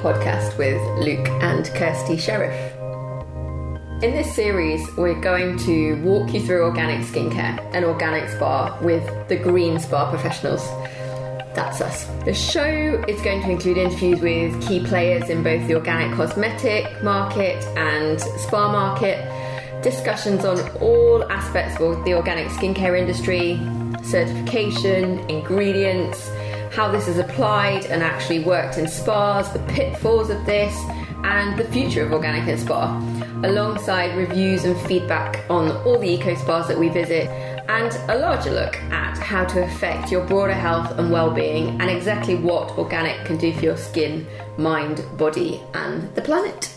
podcast with Luke and Kirstie Sherriff. In this series, we're going to walk you through organic skincare and organic spa with the green spa professionals. That's us. The show is going to include interviews with key players in both the organic cosmetic market and spa market, discussions on all aspects of the organic skincare industry, certification, ingredients, how this is applied and actually worked in spas, the pitfalls of this, and the future of organic in spa, alongside reviews and feedback on all the eco spas that we visit, and a larger look at how to affect your broader health and well-being and exactly what organic can do for your skin, mind, body, and the planet.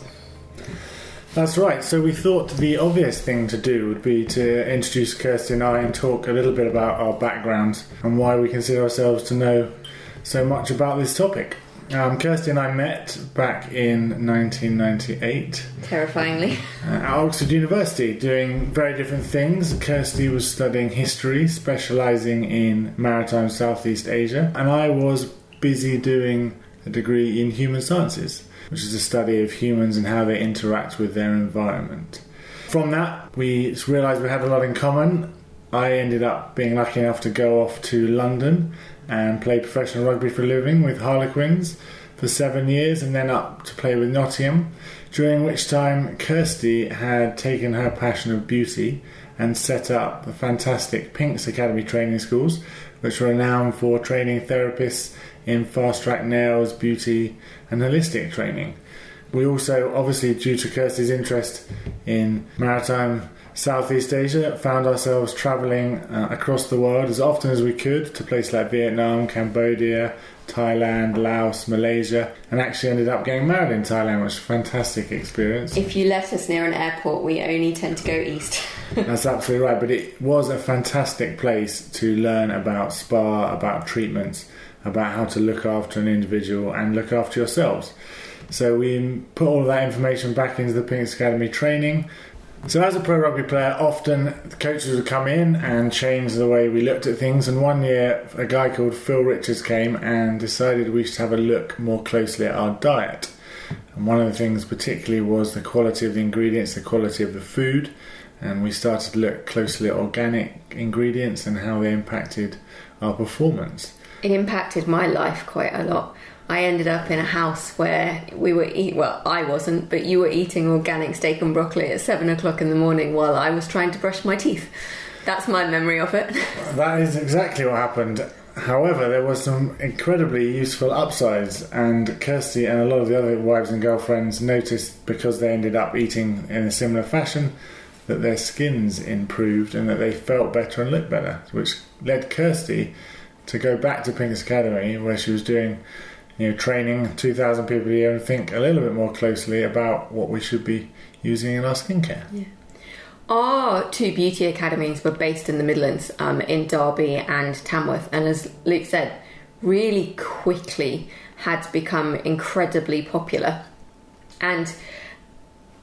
That's right. So we thought the obvious thing to do would be to introduce Kirstie and I and talk a little bit about our backgrounds and why we consider ourselves to know so much about this topic. Kirstie and I met back in 1998. Terrifyingly. At Oxford University, doing very different things. Kirstie was studying history, specialising in maritime Southeast Asia, and I was busy doing a degree in human sciences, which is the study of humans and how they interact with their environment. From that, we realised we had a lot in common. I ended up being lucky enough to go off to London and play professional rugby for a living with Harlequins for 7 years, and then up to play with Nottingham, during which time Kirstie had taken her passion of beauty and set up the fantastic Pinks Academy training schools, which are renowned for training therapists in fast-track nails, beauty and holistic training. We also, obviously due to Kirstie's interest in maritime Southeast Asia, found ourselves travelling across the world as often as we could to places like Vietnam, Cambodia, Thailand, Laos, Malaysia, and actually ended up getting married in Thailand, which was a fantastic experience. If you let us near an airport, we only tend to go east. That's absolutely right, but it was a fantastic place to learn about spa, about treatments, about how to look after an individual and look after yourselves. So we put all of that information back into the Pinks Academy training. So as a pro rugby player, often the coaches would come in and change the way we looked at things, and one year a guy called Phil Richards came and decided we should have a look more closely at our diet. And one of the things particularly was the quality of the ingredients, the quality of the food, and we started to look closely at organic ingredients and how they impacted our performance. It impacted my life quite a lot. I ended up in a house where we were I wasn't, but you were eating organic steak and broccoli at 7 o'clock in the morning while I was trying to brush my teeth. That's my memory of it. That is exactly what happened. However, there was some incredibly useful upsides, and Kirstie and a lot of the other wives and girlfriends noticed, because they ended up eating in a similar fashion, that their skins improved and that they felt better and looked better, which led Kirstie to go back to Pinks Academy, where she was doing training 2,000 people a year, and think a little bit more closely about what we should be using in our skincare. Yeah. Our two beauty academies were based in the Midlands, in Derby and Tamworth, and as Luke said, really quickly had become incredibly popular. And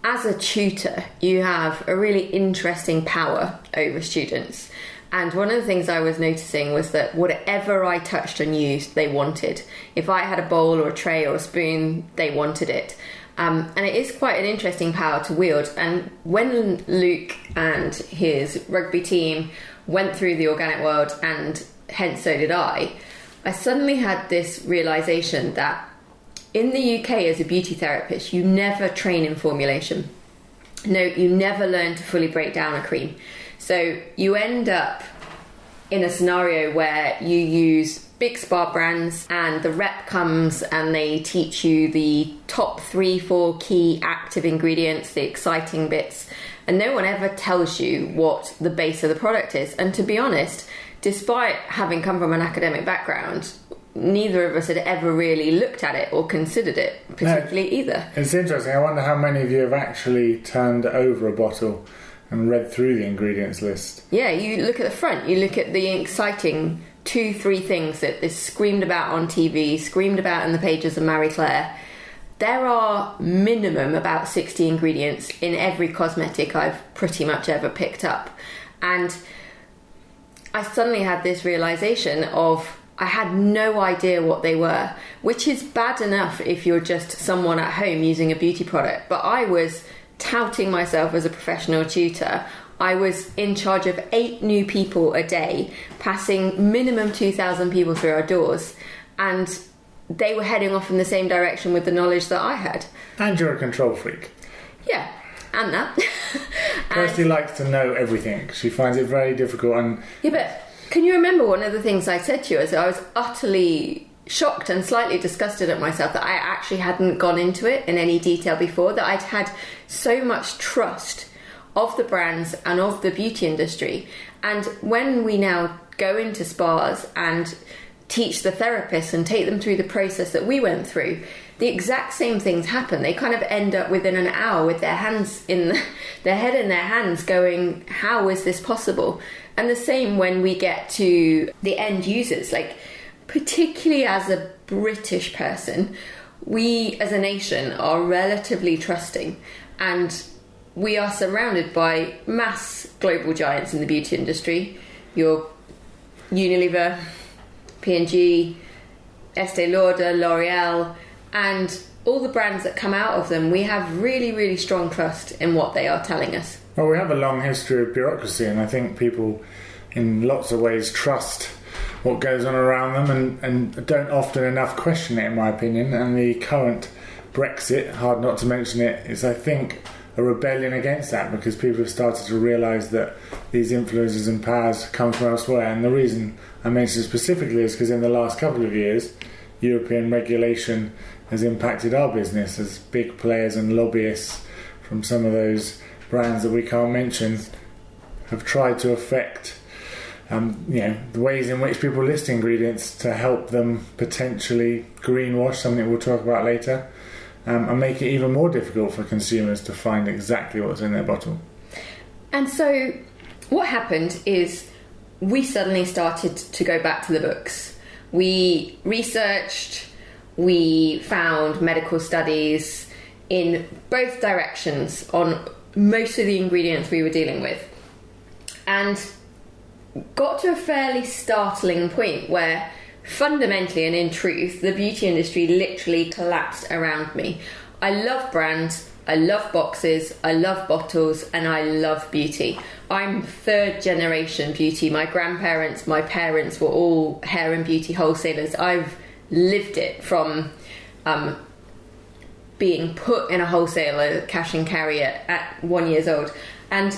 as a tutor, you have a really interesting power over students. And one of the things I was noticing was that whatever I touched and used, they wanted. If I had a bowl or a tray or a spoon, they wanted it. And it is quite an interesting power to wield. And when Luke and his rugby team went through the organic world, and hence so did I suddenly had this realisation that in the UK as a beauty therapist, you never train in formulation. No, you never learn to fully break down a cream. So you end up in a scenario where you use big spa brands and the rep comes and they teach you the top 3-4 key active ingredients, the exciting bits, and no one ever tells you what the base of the product is. And to be honest, despite having come from an academic background, neither of us had ever really looked at it or considered it particularly either. It's interesting. I wonder how many of you have actually turned over a bottle and read through the ingredients list. Yeah, you look at the front, you look at the exciting 2-3 things that is screamed about on TV, screamed about in the pages of Marie Claire. There are minimum about 60 ingredients in every cosmetic I've pretty much ever picked up. And I suddenly had this realisation of I had no idea what they were, which is bad enough if you're just someone at home using a beauty product. But I was touting myself as a professional tutor. I was in charge of 8 new people a day, passing minimum 2,000 people through our doors. And they were heading off in the same direction with the knowledge that I had. And you're a control freak. Yeah, and that. Kirstie likes to know everything. She finds it very difficult. And yeah, but can you remember one of the things I said to you? Is I was utterly shocked and slightly disgusted at myself that I actually hadn't gone into it in any detail before, that I'd had so much trust of the brands and of the beauty industry. And when we now go into spas and teach the therapists and take them through the process that we went through, the exact same things happen. They kind of end up within an hour with their hands in their head in their hands going, how is this possible? And the same when we get to the end users, like particularly as a British person, we as a nation are relatively trusting, and we are surrounded by mass global giants in the beauty industry. Your Unilever, P&G, Estee Lauder, L'Oreal, and all the brands that come out of them, we have really, really strong trust in what they are telling us. Well, we have a long history of bureaucracy, and I think people in lots of ways trust what goes on around them and don't often enough question it, in my opinion. And the current Brexit, hard not to mention it, is, I think, a rebellion against that, because people have started to realise that these influences and powers come from elsewhere. And the reason I mention it specifically is because in the last couple of years, European regulation has impacted our business, as big players and lobbyists from some of those brands that we can't mention have tried to affect the ways in which people list ingredients to help them potentially greenwash, something we'll talk about later, and make it even more difficult for consumers to find exactly what's in their bottle. And so what happened is we suddenly started to go back to the books. We researched, we found medical studies in both directions on most of the ingredients we were dealing with, and got to a fairly startling point where fundamentally and in truth the beauty industry literally collapsed around me. I love brands, I love boxes, I love bottles, and I love beauty. I'm 3rd generation beauty. My grandparents, my parents were all hair and beauty wholesalers. I've lived it from being put in a wholesaler cash and carry at 1 year old, and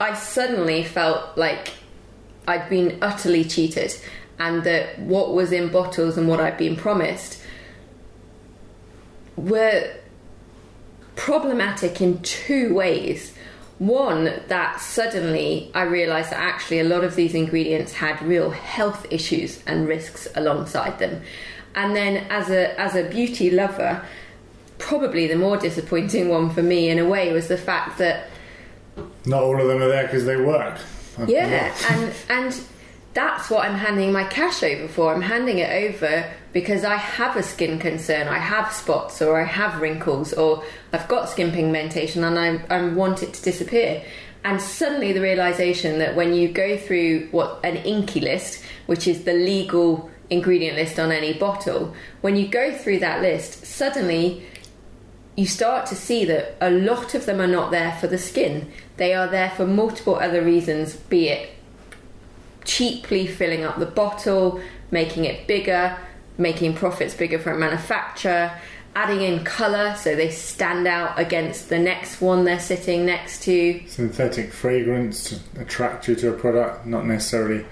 I suddenly felt like I'd been utterly cheated, and that what was in bottles and what I'd been promised were problematic in 2 ways. One, that suddenly I realised that actually a lot of these ingredients had real health issues and risks alongside them. And then as a beauty lover, probably the more disappointing one for me in a way was the fact that not all of them are there because they work. Yeah, and that's what I'm handing my cash over for. I'm handing it over because I have a skin concern, I have spots, or I have wrinkles, or I've got skin pigmentation and I want it to disappear. And suddenly the realisation that when you go through what an INCI list, which is the legal ingredient list on any bottle, when you go through that list, suddenly you start to see that a lot of them are not there for the skin. They are there for multiple other reasons, be it cheaply filling up the bottle, making it bigger, making profits bigger for a manufacturer, adding in colour so they stand out against the next one they're sitting next to. Synthetic fragrance to attract you to a product, not necessarily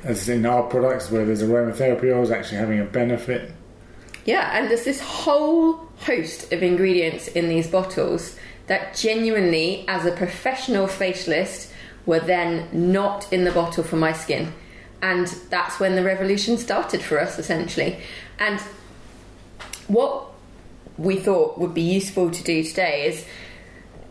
as in our products where there's aromatherapy oils actually having a benefit. Yeah, and there's this whole host of ingredients in these bottles that genuinely, as a professional facialist, were then not in the bottle for my skin. And that's when the revolution started for us, essentially. And what we thought would be useful to do today is,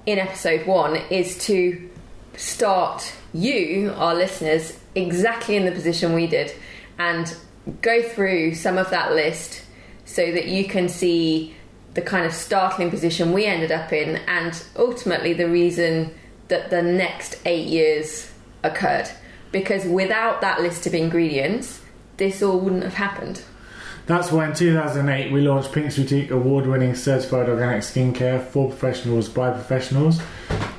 in episode 1, is to start you, our listeners, exactly in the position we did, and go through some of that list so that you can see the kind of startling position we ended up in, and ultimately the reason that the next 8 years occurred. Because without that list of ingredients, this all wouldn't have happened. That's why in 2008 we launched Pink's Boutique award-winning certified organic skincare for professionals by professionals.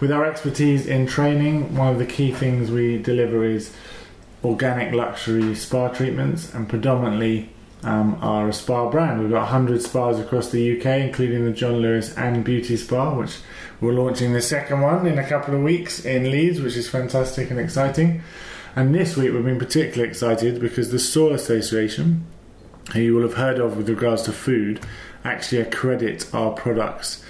With our expertise in training, one of the key things we deliver is organic luxury spa treatments, and predominantly are a spa brand. We've got 100 spas across the UK, including the John Lewis and Beauty Spa, which we're launching the second one in a couple of weeks in Leeds, which is fantastic and exciting. And this week we've been particularly excited because the Soil Association, who you will have heard of with regards to food, actually accredit our products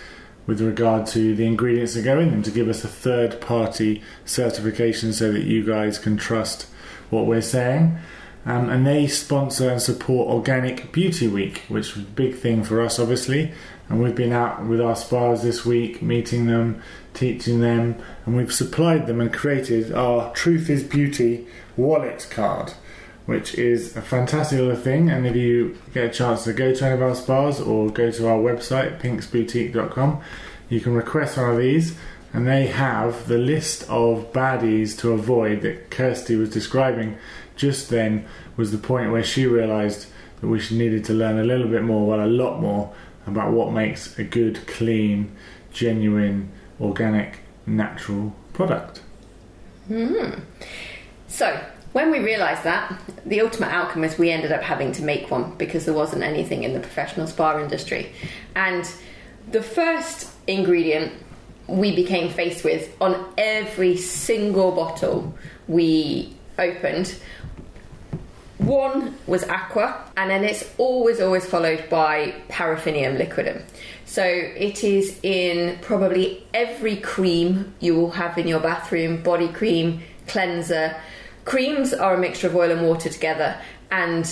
with regard to the ingredients that go in them to give us a third-party certification so that you guys can trust what we're saying. And they sponsor and support Organic Beauty Week, which was a big thing for us, obviously. And we've been out with our spas this week, meeting them, teaching them, and we've supplied them and created our Truth is Beauty wallet card, which is a fantastic little thing. And if you get a chance to go to any of our spas or go to our website, pinksboutique.com, you can request one of these, and they have the list of baddies to avoid that Kirstie was describing just then. Was the point where she realised that we needed to learn a little bit more, well, a lot more, about what makes a good, clean, genuine, organic, natural product. So, when we realised that, the ultimate outcome is we ended up having to make one because there wasn't anything in the professional spa industry. And the first ingredient we became faced with on every single bottle we opened, one was aqua, and then it's always followed by paraffinium liquidum. So it is in probably every cream you will have in your bathroom, body cream, cleanser. Creams are a mixture of oil and water together, and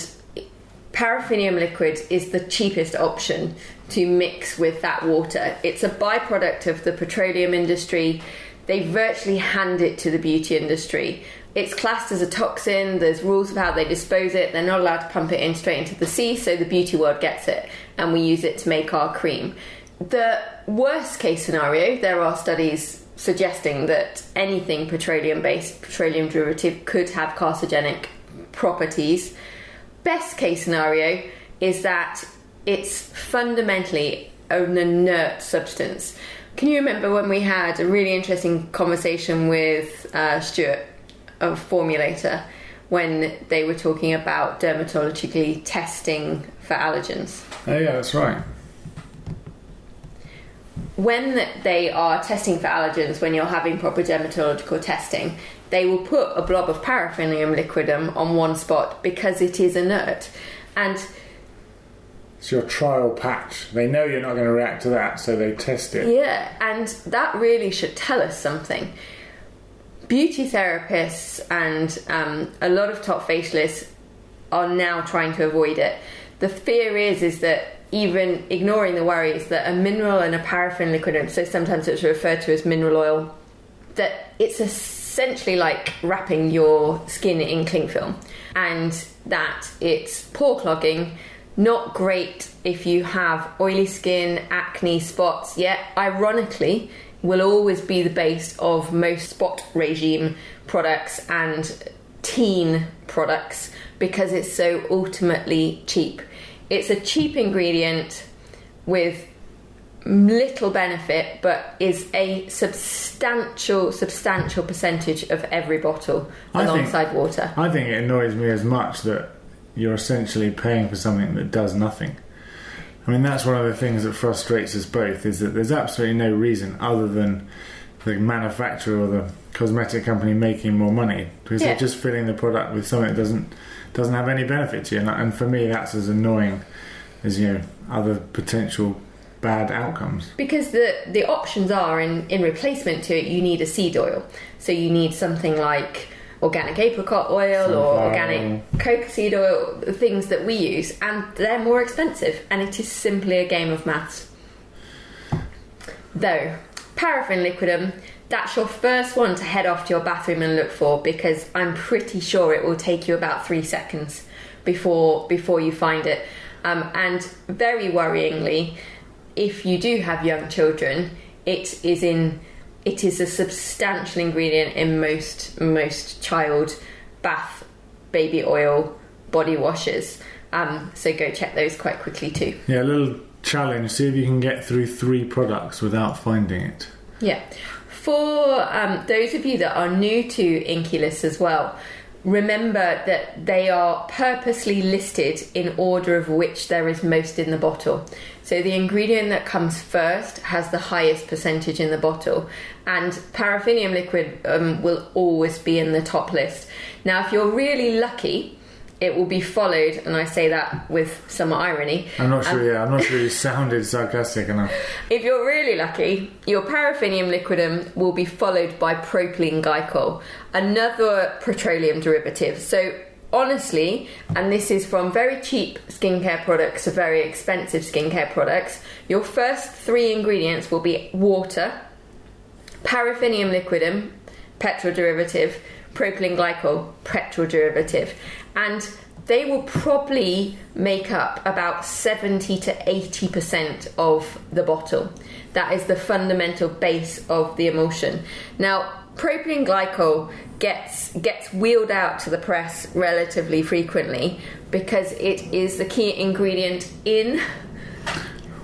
paraffinium liquid is the cheapest option to mix with that water. It's a byproduct of the petroleum industry. They virtually hand it to the beauty industry. It's classed as a toxin. There's rules of how they dispose it. They're not allowed to pump it in straight into the sea, so the beauty world gets it, and we use it to make our cream. The worst case scenario, there are studies suggesting that anything petroleum-based, petroleum derivative, could have carcinogenic properties. Best case scenario is that it's fundamentally an inert substance. Can you remember when we had a really interesting conversation with Stuart of Formulator when they were talking about dermatologically testing for allergens? Oh yeah, that's right. When they are testing for allergens, when you're having proper dermatological testing, they will put a blob of paraffinium liquidum on one spot because it is inert. And it's your trial patch. They know you're not going to react to that, so they test it. Yeah, and that really should tell us something. Beauty therapists and a lot of top facialists are now trying to avoid it. The fear is that even ignoring the worries that a mineral and a paraffin liquidum, so sometimes it's referred to as mineral oil, that it's essentially like wrapping your skin in cling film, and that it's pore clogging, not great if you have oily skin, acne, spots, yet ironically will always be the base of most spot regime products and teen products because it's so ultimately cheap. It's a cheap ingredient with little benefit, but is a substantial percentage of every bottle alongside water. I think it annoys me as much that you're essentially paying for something that does nothing. I mean, that's one of the things that frustrates us both, is that there's absolutely no reason other than the manufacturer or the cosmetic company making more money, because they're just filling the product with something that doesn't have any benefit to you. And for me, that's as annoying as, you know, other potential bad outcomes. Because the options are in replacement to it, you need a seed oil. So you need something like organic apricot oil or organic coca seed oil, things that we use, and they're more expensive, and it is simply a game of maths. Though paraffin liquidum, that's your first one to head off to your bathroom and look for, because I'm pretty sure it will take you about 3 seconds before you find it. And very worryingly, if you do have young children, it is a substantial ingredient in most child bath, baby oil, body washes. So go check those quite quickly too. Yeah, a little challenge. See if you can get through 3 products without finding it. Yeah. For those of you that are new to Inkey Lists as well, remember that they are purposely listed in order of which there is most in the bottle. So the ingredient that comes first has the highest percentage in the bottle, and paraffinium liquid will always be in the top list. Now, if you're really lucky, it will be followed, and I say that with some irony. I'm not sure you sounded sarcastic enough. If you're really lucky, your paraffinium liquidum will be followed by propylene glycol, another petroleum derivative. So honestly, and this is from very cheap skincare products to very expensive skincare products, your first 3 ingredients will be water, paraffinium liquidum, petrol derivative, propylene glycol, petrol derivative, and they will probably make up about 70 to 80% of the bottle. That is the fundamental base of the emulsion. Now, propylene glycol gets wheeled out to the press relatively frequently because it is the key ingredient in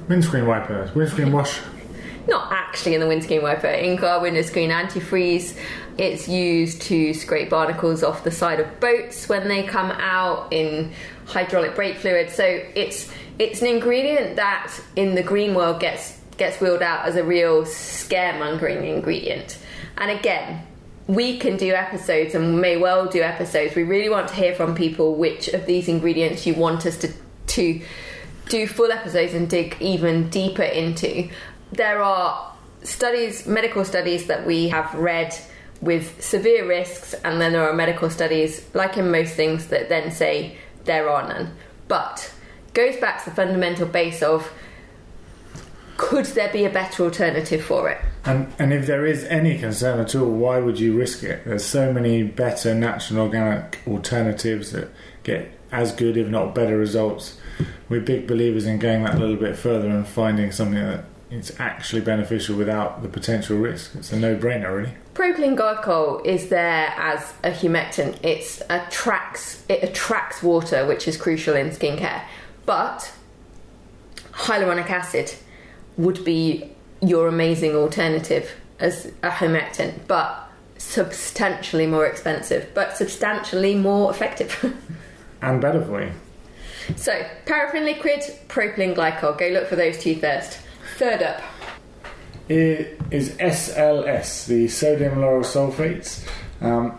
windscreen wipers, windscreen wash. Not actually in the windscreen wiper, in our windscreen antifreeze. It's used to scrape barnacles off the side of boats when they come out, in hydraulic brake fluid. So it's an ingredient that in the green world gets wheeled out as a real scaremongering ingredient. And again, we can do episodes, and may well do episodes. We really want to hear from people which of these ingredients you want us to do full episodes and dig even deeper into. There are studies, medical studies that we have read with severe risks, and then there are medical studies, like in most things, that then say there are none. But goes back to the fundamental base of, could there be a better alternative for it? And if there is any concern at all, why would you risk it? There's so many better natural organic alternatives that get as good, if not better, results. We're big believers in going that little bit further and finding something that it's actually beneficial without the potential risk. It's a no-brainer, really. Propylene glycol is there as a humectant. It attracts water, which is crucial in skincare. But hyaluronic acid would be your amazing alternative as a humectant, but substantially more expensive, but substantially more effective. And better for you. So, paraffin liquid, propylene glycol. Go look for those 2 first. Third up. It is SLS, the sodium lauryl sulfates.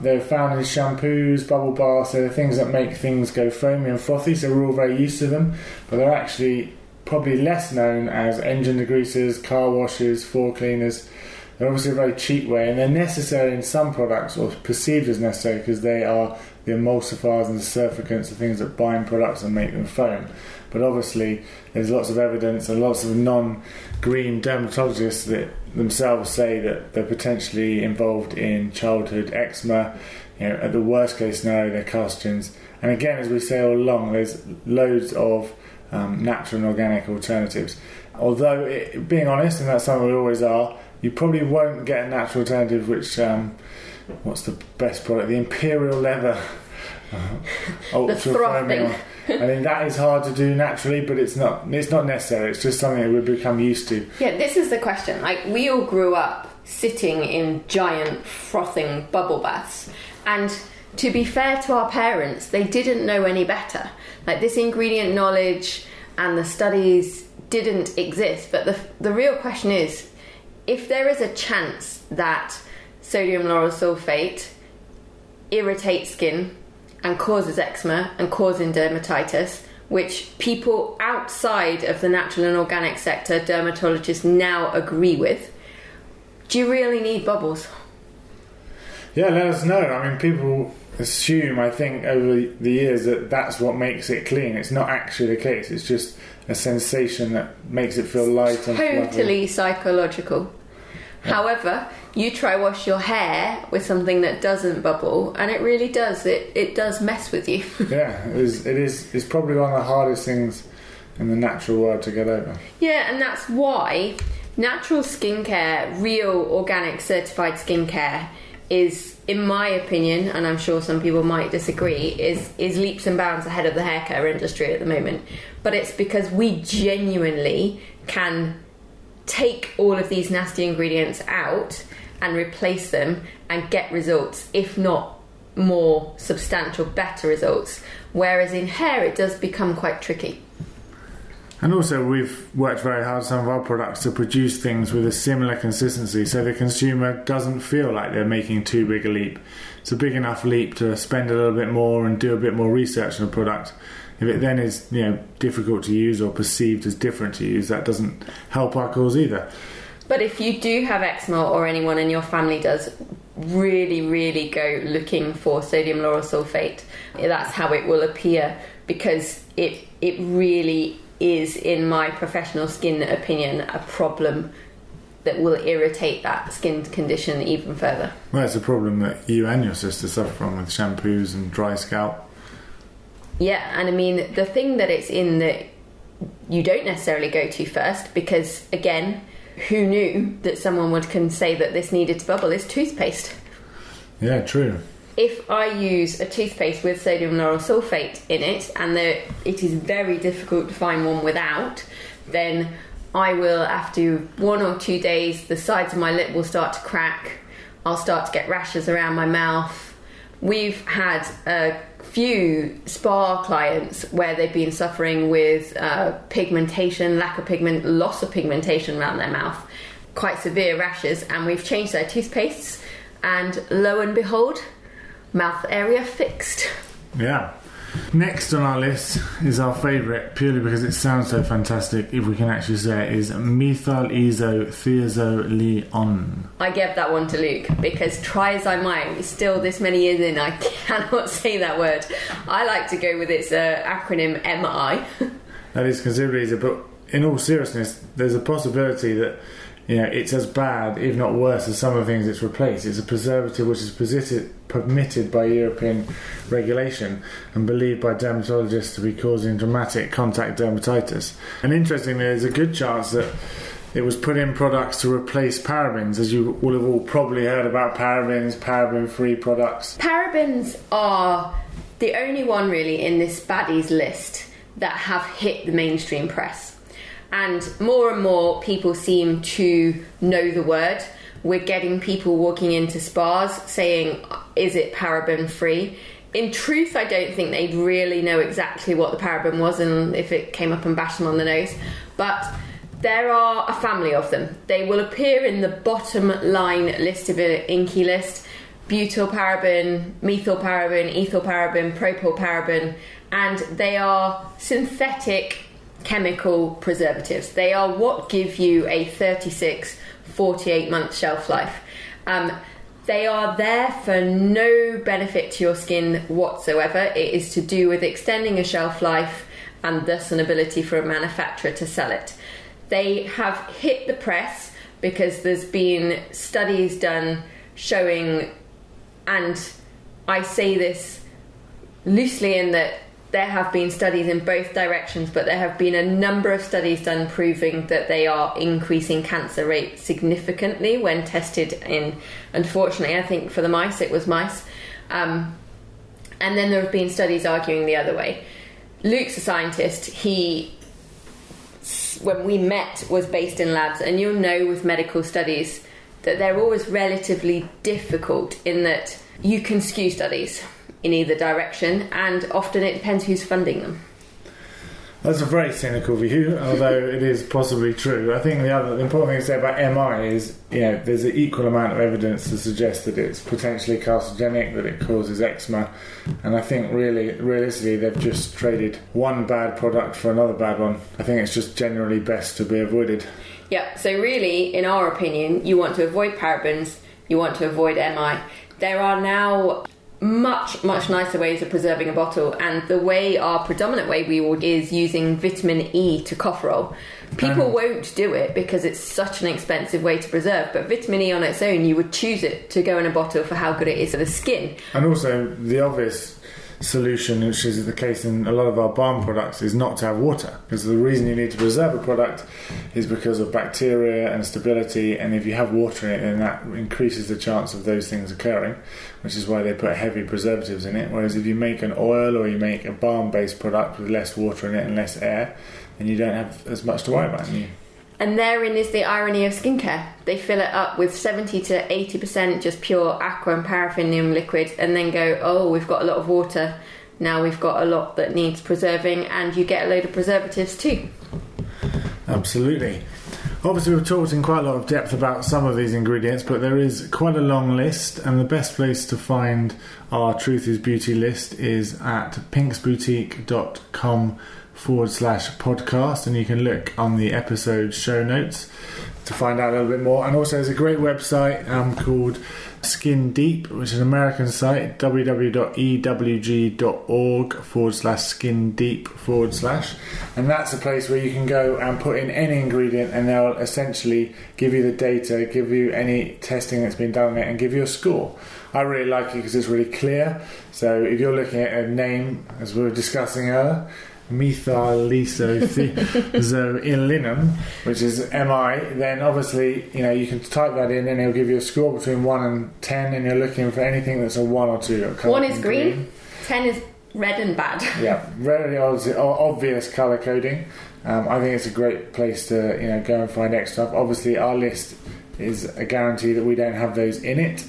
They're found in shampoos, bubble baths. They're the things that make things go foamy and frothy, so we're all very used to them. But they're actually probably less known as engine degreasers, car washes, floor cleaners. They're obviously a very cheap way, and they're necessary in some products, or perceived as necessary, because they are the emulsifiers and the surfactants, the things that bind products and make them foam. But obviously there's lots of evidence, and lots of non-green dermatologists that themselves say that they're potentially involved in childhood eczema. At the worst case scenario, they're carcinogens. And again, as we say all along, there's loads of natural and organic alternatives. Although, being honest, and that's something we always are, you probably won't get a natural alternative which, what's the best product? The Imperial Leather. The frothing. I mean, that is hard to do naturally, but it's not necessary. It's just something that we've become used to. Yeah, this is the question. Like, we all grew up sitting in giant frothing bubble baths, and to be fair to our parents, they didn't know any better. Like, this ingredient knowledge and the studies didn't exist. But the real question is, if there is a chance that sodium lauryl sulfate irritates skin and causes eczema and causing dermatitis, which people outside of the natural and organic sector, dermatologists, now agree with, do you really need bubbles? Yeah, let us know. I mean, people assume, I think, over the years that that's what makes it clean. It's not actually the case. It's just a sensation that makes it feel light and fluffy. Totally psychological. Yeah. However, you try wash your hair with something that doesn't bubble, and it really does. It does mess with you. Yeah, it's probably one of the hardest things in the natural world to get over. Yeah, and that's why natural skincare, real organic certified skincare, is, in my opinion, and I'm sure some people might disagree, is leaps and bounds ahead of the hair care industry at the moment. But it's because we genuinely can take all of these nasty ingredients out and replace them and get results, if not more substantial, better results. Whereas in hair, it does become quite tricky. And also, we've worked very hard on some of our products to produce things with a similar consistency, so the consumer doesn't feel like they're making too big a leap. It's a big enough leap to spend a little bit more and do a bit more research on a product. If it then is, difficult to use or perceived as different to use, that doesn't help our cause either. But if you do have eczema, or anyone in your family does, really, really go looking for sodium lauryl sulfate. That's how it will appear, because it really is, in my professional skin opinion, a problem that will irritate that skin condition even further. Well, it's a problem that you and your sister suffer from with shampoos and dry scalp. Yeah, and I mean, the thing that it's in that you don't necessarily go to first, because, again, who knew that someone can say that this needed to bubble, is toothpaste. Yeah, true. If I use a toothpaste with sodium lauryl sulfate in it, and it is very difficult to find one without, then I will, after 1 or 2 days, the sides of my lip will start to crack. I'll start to get rashes around my mouth. We've had a few spa clients where they've been suffering with pigmentation, lack of pigment, loss of pigmentation around their mouth, quite severe rashes, and we've changed their toothpastes, and lo and behold, mouth area fixed. Yeah. Next on our list is our favourite, purely because it sounds so fantastic, if we can actually say it, is methylisothiazolinone. I gave that one to Luke, because try as I might, still this many years in, I cannot say that word. I like to go with its acronym MI. That is considerably easier, but in all seriousness, there's a possibility that it's as bad, if not worse, as some of the things it's replaced. It's a preservative which is permitted by European regulation and believed by dermatologists to be causing dramatic contact dermatitis. And interestingly, there's a good chance that it was put in products to replace parabens, as you will have all probably heard about parabens, paraben-free products. Parabens are the only one really in this baddies list that have hit the mainstream press. And more people seem to know the word. We're getting people walking into spas saying, is it paraben free? In truth, I don't think they'd really know exactly what the paraben was and if it came up and bashed them on the nose. But there are a family of them. They will appear in the bottom line list of an INCI list. Butyl paraben, methyl paraben, ethyl paraben, propyl paraben. And they are synthetic chemical preservatives. They are what give you a 48 month shelf life. They are there for no benefit to your skin whatsoever. It is to do with extending a shelf life and thus an ability for a manufacturer to sell it. They have hit the press because there's been studies done showing, and I say this loosely in that there have been studies in both directions, but there have been a number of studies done proving that they are increasing cancer rate significantly when tested in, unfortunately, I think for the mice, it was mice. And then there have been studies arguing the other way. Luke's a scientist. He, when we met, was based in labs, and you'll know with medical studies that they're always relatively difficult in that you can skew studies in either direction, and often it depends who's funding them. That's a very cynical view, although it is possibly true. I think the important thing to say about MI is, there's an equal amount of evidence to suggest that it's potentially carcinogenic, that it causes eczema, and I think realistically they've just traded one bad product for another bad one. I think it's just generally best to be avoided. Yeah, so really, in our opinion, you want to avoid parabens, you want to avoid MI. There are now much nicer ways of preserving a bottle, and the predominant way we would is using vitamin E tocopherol. People won't do it because it's such an expensive way to preserve, but vitamin E on its own, you would choose it to go in a bottle for how good it is for the skin. And also the obvious solution, which is the case in a lot of our balm products, is not to have water. Because the reason you need to preserve a product is because of bacteria and stability, and if you have water in it, then that increases the chance of those things occurring, which is why they put heavy preservatives in it. Whereas if you make an oil or you make a balm-based product with less water in it and less air, then you don't have as much to worry about. And therein is the irony of skincare. They fill it up with 70 to 80% just pure aqua and paraffinium liquid, and then go, oh, we've got a lot of water. Now we've got a lot that needs preserving, and you get a load of preservatives too. Absolutely. Obviously, we've talked in quite a lot of depth about some of these ingredients, but there is quite a long list, and the best place to find our Truth is Beauty list is at pinksboutique.com/podcast, and you can look on the episode show notes to find out a little bit more. And also there's a great website called Skin Deep, which is an American site, www.ewg.org/skin-deep/, and that's a place where you can go and put in any ingredient, and they'll essentially give you the data, give you any testing that's been done on it, and give you a score. I really like it because it's really clear. So if you're looking at a name, as we were discussing earlier, methylisothiolinum, which is MI, then obviously you can type that in and it'll give you a score between 1 and 10, and you're looking for anything that's a 1 or 2. 1 is green, 10 is red and bad. Yeah, very obvious colour coding. I think it's a great place to go and find extra stuff. Obviously our list is a guarantee that we don't have those in it,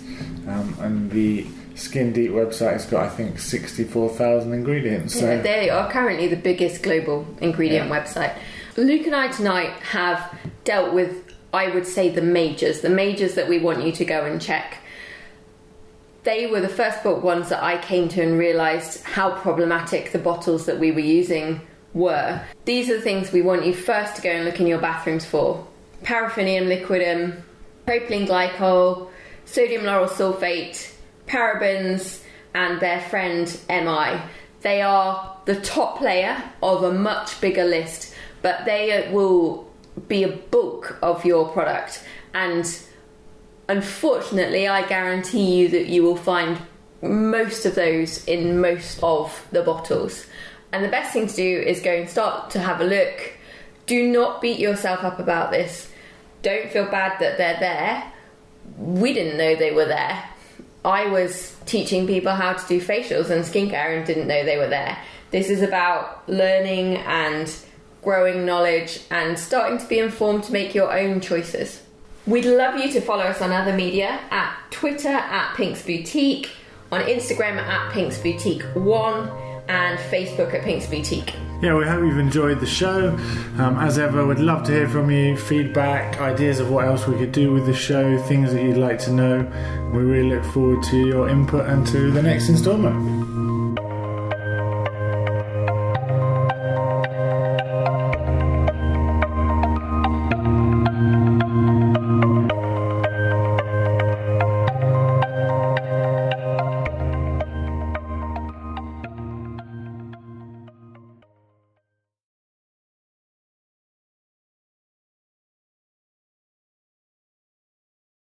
and the Skin Deep website has got, I think, 64,000 ingredients. So. Yeah, they are currently the biggest global ingredient website. Luke and I tonight have dealt with, I would say, the majors that we want you to go and check. They were the first book ones that I came to and realised how problematic the bottles that we were using were. These are the things we want you first to go and look in your bathrooms for. Paraffinium liquidum, propylene glycol, sodium lauryl sulfate, parabens, and their friend MI. They are the top layer of a much bigger list, but they will be a bulk of your product, and unfortunately I guarantee you that you will find most of those in most of the bottles. And the best thing to do is go and start to have a look. Do not beat yourself up about this. Don't feel bad that they're there. We didn't know they were there. I was teaching people how to do facials and skincare and didn't know they were there. This is about learning and growing knowledge and starting to be informed to make your own choices. We'd love you to follow us on other media, at Twitter at Pinks Boutique, on Instagram at Pinks Boutique 1, and Facebook at Pinks Boutique. Yeah, we hope you've enjoyed the show. As ever, we'd love to hear from you, feedback, ideas of what else we could do with the show, things that you'd like to know. We really look forward to your input and to the next instalment.